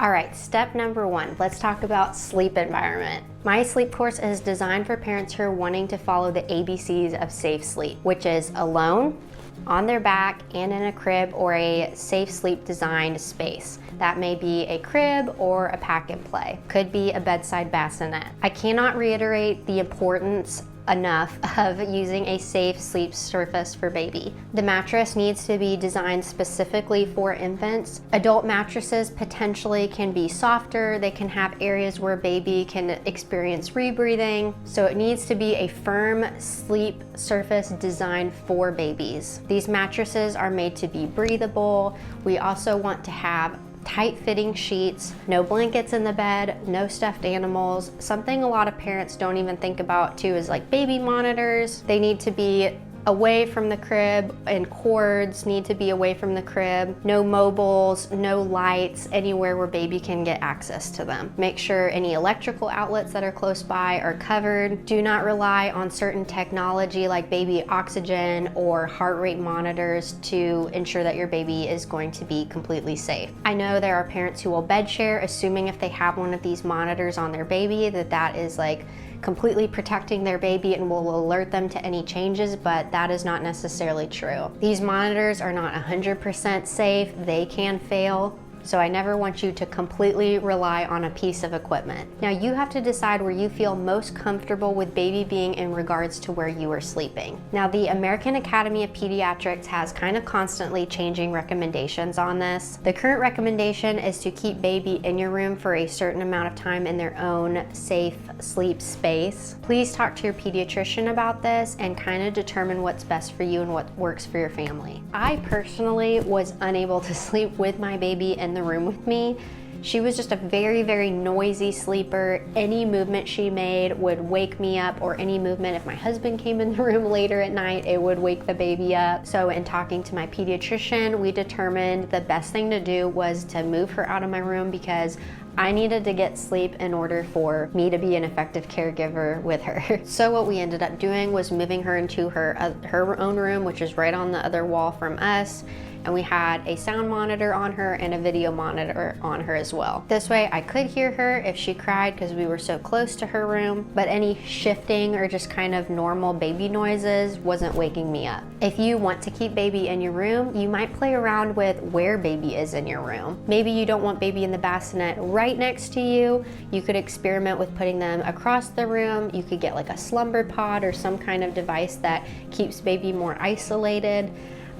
All right, step number 1, let's talk about sleep environment. My sleep course is designed for parents who are wanting to follow the ABCs of safe sleep, which is alone, on their back, and in a crib or a safe sleep designed space. That may be a crib or a pack and play. Could be a bedside bassinet. I cannot reiterate the importance enough of using a safe sleep surface for baby. The mattress needs to be designed specifically for infants. Adult mattresses potentially can be softer. They can have areas where baby can experience rebreathing. So it needs to be a firm sleep surface designed for babies. These mattresses are made to be breathable. We also want to have tight-fitting sheets, no blankets in the bed, no stuffed animals. Something a lot of parents don't even think about too is like baby monitors. They need to be away from the crib, and cords need to be away from the crib. No mobiles, no lights, anywhere where baby can get access to them. Make sure any electrical outlets that are close by are covered. Do not rely on certain technology like baby oxygen or heart rate monitors to ensure that your baby is going to be completely safe. I know there are parents who will bed share, assuming if they have one of these monitors on their baby that is like completely protecting their baby and will alert them to any changes, but that is not necessarily true. These monitors are not 100% safe. They can fail. So I never want you to completely rely on a piece of equipment. Now you have to decide where you feel most comfortable with baby being in regards to where you are sleeping. Now the American Academy of Pediatrics has kind of constantly changing recommendations on this. The current recommendation is to keep baby in your room for a certain amount of time in their own safe sleep space. Please talk to your pediatrician about this and kind of determine what's best for you and what works for your family. I personally was unable to sleep with my baby in the room with me. She was just a very, very noisy sleeper. Any movement she made would wake me up, or any movement if my husband came in the room later at night, it would wake the baby up. So in talking to my pediatrician, we determined the best thing to do was to move her out of my room because I needed to get sleep in order for me to be an effective caregiver with her. So what we ended up doing was moving her into her own room, which is right on the other wall from us. And we had a sound monitor on her and a video monitor on her as well. This way I could hear her if she cried because we were so close to her room, but any shifting or just kind of normal baby noises wasn't waking me up. If you want to keep baby in your room, you might play around with where baby is in your room. Maybe you don't want baby in the bassinet right next to you. You could experiment with putting them across the room. You could get like a slumber pod or some kind of device that keeps baby more isolated.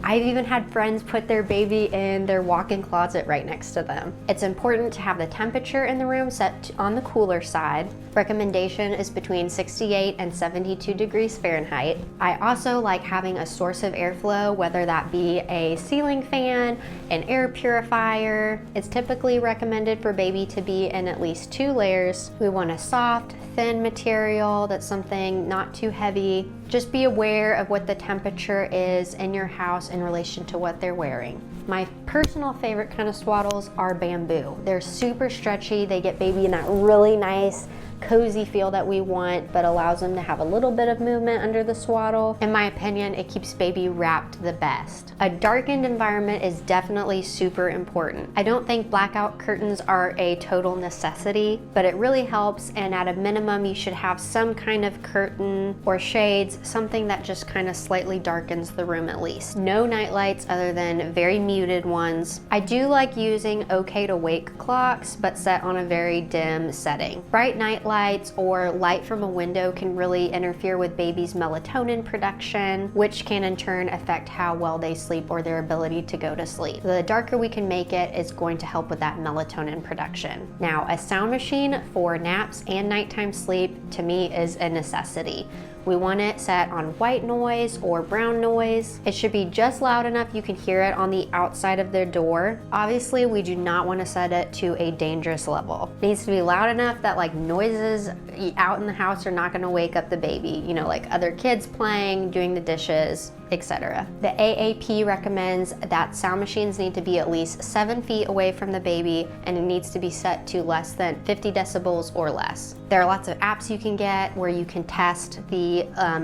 I've even had friends put their baby in their walk-in closet right next to them. It's important to have the temperature in the room set on the cooler side. Recommendation is between 68 and 72 degrees Fahrenheit. I also like having a source of airflow, whether that be a ceiling fan, an air purifier. It's typically recommended for baby to be in at least 2 layers. We want a soft, thin material that's something not too heavy. Just be aware of what the temperature is in your house in relation to what they're wearing. My personal favorite kind of swaddles are bamboo. They're super stretchy. They get baby in that really nice cozy feel that we want, but allows them to have a little bit of movement under the swaddle. In my opinion, it keeps baby wrapped the best. A darkened environment is definitely super important. I don't think blackout curtains are a total necessity, but it really helps, and at a minimum, you should have some kind of curtain or shades, something that just kind of slightly darkens the room at least. No night lights other than very muted ones. I do like using okay to wake clocks, but set on a very dim setting. Bright night lights or light from a window can really interfere with baby's melatonin production, which can in turn affect how well they sleep or their ability to go to sleep. The darker we can make it is going to help with that melatonin production. Now, a sound machine for naps and nighttime sleep to me is a necessity. We want it set on white noise or brown noise. It should be just loud enough you can hear it on the outside of their door. Obviously, we do not want to set it to a dangerous level. It needs to be loud enough that like noises out in the house are not going to wake up the baby, you know, like other kids playing, doing the dishes, etc. The AAP recommends that sound machines need to be at least 7 feet away from the baby, and it needs to be set to less than 50 decibels or less. There are lots of apps you can get where you can test the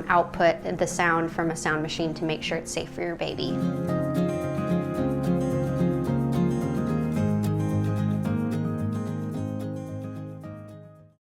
output, the sound from a sound machine to make sure it's safe for your baby.